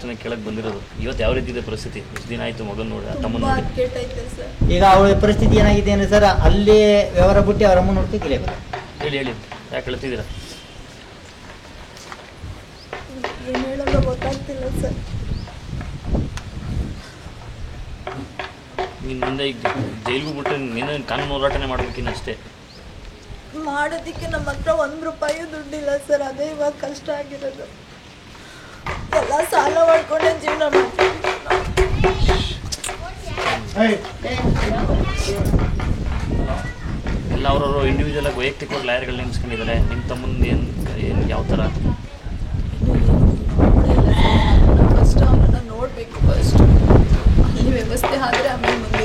ಕೇಳಕ್ ಬಂದಿರೋದು ಇವತ್ತು ಯಾವ ರೀತಿ ಇದೆ ಪರಿಸ್ಥಿತಿ? ಇಷ್ಟು ದಿನ ಆಯ್ತು ಮಗನ್ ನೋಡಿ, ತಮ್ಮನ ಈಗ ಅವಳ ಪರಿಸ್ಥಿತಿ ಏನಾಗಿದೆ ಅಂದ್ರೆ ಸರ್, ಅಲ್ಲಿ ವ್ಯವಹಾರ ಬಿಟ್ಟು ಅವರ ಅಮ್ಮ ನೋಡ್ತಿದ್ದಿಲ್ಲ. ಹೇಳಿ ಯಾಕೆ ಹೇಳ್ತಿದ್ದೀರಾ? ಏನು ಹೇಳೋದು ಗೊತ್ತಾಗ್ತಿಲ್ಲ ಸರ್. ನೀನು ಮುಂದೆ ಈಗ ಜೈಲಿಗೂ ಬಿಟ್ಟರೆ ನೀನು ಕಾನೂನು ಹೋರಾಟನೇ ಮಾಡ್ಬೇಕಿನ್ನ ಅಷ್ಟೇ. ಮಾಡೋದಕ್ಕೆ ನಮ್ಮ ಹತ್ರ 1 ರೂಪಾಯಿ ದುಡ್ಡಿಲ್ಲ ಸರ್. ಅದೇ ಇವಾಗ ಕಷ್ಟ ಆಗಿರೋದು. ಎಲ್ಲ ಸಾಲ ಮಾಡ್ಕೊಂಡೆ ಜೀವನ ಮಾಡ್ತಿದ್ದೀವಿ. ಎಲ್ಲ ಅವರವರು ಇಂಡಿವಿಜುವಲ್ ಆಗಿ ವೈಯಕ್ತಿಕವಾಗಿ ಲಾಯರ್ಗಳು ನೇಮಿಸ್ಕೊಂಡಿದ್ದಾರೆ. ನಿಮ್ಮ ತಮ್ಮನ ಏನು ಯಾವ ಥರ? ಫಸ್ಟ್ ಅವನನ್ನು ನೋಡಬೇಕು. ಫಸ್ಟ್ ಅಲ್ಲಿ ವ್ಯವಸ್ಥೆ ಆದರೆ ಆಮೇಲೆ ಮುಂದೆ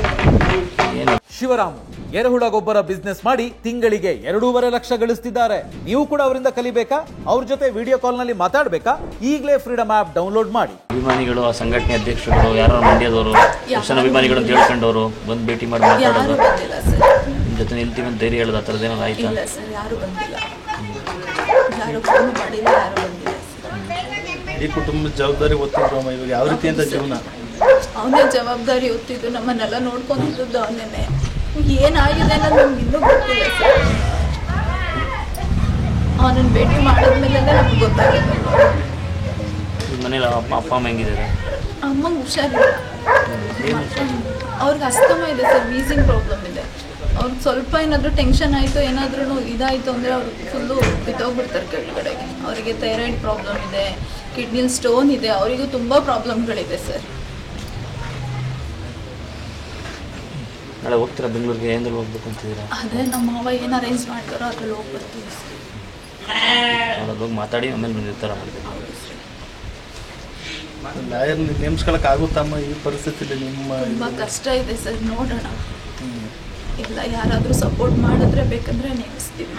ಏನು? ಶಿವರಾಮ್ ಎರೆಹುಳ ಗೊಬ್ಬರ ಬಿಸ್ನೆಸ್ ಮಾಡಿ ತಿಂಗಳಿಗೆ 2.5 ಲಕ್ಷ ಗಳಿಸ್ತಿದ್ದಾರೆ. ನೀವು ಕೂಡ ಅವರಿಂದ ಕಲಿಬೇಕಾ? ಅವ್ರ ಜೊತೆ ವಿಡಿಯೋ ಕಾಲ್ ನಲ್ಲಿ ಮಾತಾಡಬೇಕಾ? ಈಗಲೇ ಫ್ರೀಡಮ್ ಆಪ್ ಡೌನ್ಲೋಡ್ ಮಾಡಿ. ಅಭಿಮಾನಿಗಳು, ಆ ಸಂಘಟನೆ ಅಧ್ಯಕ್ಷರುಗಳು, ಯಾರು ಮಂಡ್ಯದವರು, ದರ್ಶನ ಅಭಿಮಾನಿಗಳು ಅಂತ ಹೇಳ್ಕೊಂಡವರು ಬಂದು ಭೇಟಿ ಮಾಡಿ ಮಾತಾಡೋದು, ನಿಮ್ಮ ಜೊತೆ ನಿಲ್ತೀವಿ ಅಂತ ಧೈರ್ಯ ಹೇಳೋದು, ಆ ಥರದ್ದು ಏನಾದ್ರು ಆಯ್ತಾ? ಇಲ್ಲ ಸರ್, ಯಾರು ಬಂದಿಲ್ಲ. ಯಾರು ಫೋನ್ ಮಾಡಿಲ್ಲ, ಯಾರು ಬಂದಿಲ್ಲ. ಈ ಕುಟುಂಬದ ಜವಾಬ್ದಾರಿ ಹೊತ್ತಿದ್ರು ಅಮ್ಮ. ಇವಾಗ ಯಾವ ರೀತಿ ಅಂತ ಜೀವನ? ಅವನೇ ಜವಾಬ್ದಾರಿ ಹೊತ್ತಿದ್ದು, ನಮ್ಮನ್ನೆಲ್ಲ ನೋಡ್ಕೊಂತಿದ್ದು ಅವನೇ. ಏನಾಗಿದೆ ಅನ್ನೋದು ನಮ್ಗೆ ಇನ್ನೂ ಗೊತ್ತಿಲ್ಲ ಸರ್. ಅವನನ್ನು ಭೇಟಿ ಮಾಡಿದ್ಮೇಲೆ ನಮ್ಗೆ ಗೊತ್ತಾಗುತ್ತೆ. ಮನೇಲಿ ಅಪ್ಪ ಅಮ್ಮ ಹೆಂಗಿದ್ದಾರೆ? ಅಮ್ಮಂಗೆ ಹುಷಾರಿಲ್ಲ. ಅವ್ರಿಗೆ ಅಸ್ತಮ ಇದೆ ಸರ್, ವೀಸಿಂಗ್ ಪ್ರಾಬ್ಲಮ್ ಇದೆ. ಅವ್ರಿಗೆ ಸ್ವಲ್ಪ ಏನಾದರೂ ಟೆನ್ಷನ್ ಆಯಿತು, ಏನಾದ್ರೂ ಇದಾಯಿತು ಅಂದರೆ ಅವ್ರು ಫುಲ್ಲು ಬಿದ್ದೋಗ್ಬಿಡ್ತಾರೆ ಕೆಳಗಡೆಗೆ. ಅವರಿಗೆ ಥೈರಾಯ್ಡ್ ಪ್ರಾಬ್ಲಮ್ ಇದೆ, ಕಿಡ್ನಿಲಿ ಸ್ಟೋನ್ ಇದೆ, ಅವರಿಗೂ ತುಂಬ ಪ್ರಾಬ್ಲಮ್ಗಳಿದೆ ಸರ್. ನಾಳೆ ಹೋಗ್ತೀರಾ ಬೆಂಗಳೂರಿಗೆ? ಏನಲ್ಲಿ ಹೋಗ್ಬೇಕು ಅಂತಿದ್ದೀರಾ? ಅದೇ ನಮ್ಮ ಮಾವ ಏನು ಅರೇಂಜ್ ಮಾಡ್ತಾರೋ ಅದ್ರಲ್ಲಿ ಹೋಗಿ ಬರ್ತೀವಿ ಸರ್. ಅವ್ರಲ್ಲಿ ಹೋಗಿ ಮಾತಾಡಿ ಆಮೇಲೆ ನಿರ್ಧಾರ ಮಾಡ್ತೀವಿ. ಲಾಯರ್ ನೇಮಿಸ್ಕೊಳಕ್ ಆಗುತ್ತಮ್ಮ ಈ ಪರಿಸ್ಥಿತಿಲಿ? ನಿಮ್ಮ ತುಂಬ ಕಷ್ಟ ಇದೆ ಸರ್. ನೋಡೋಣ, ಇಲ್ಲ ಯಾರಾದರೂ ಸಪೋರ್ಟ್ ಮಾಡಿದ್ರೆ ಬೇಕಂದ್ರೆ ನೇಮಿಸ್ತೀವಿ.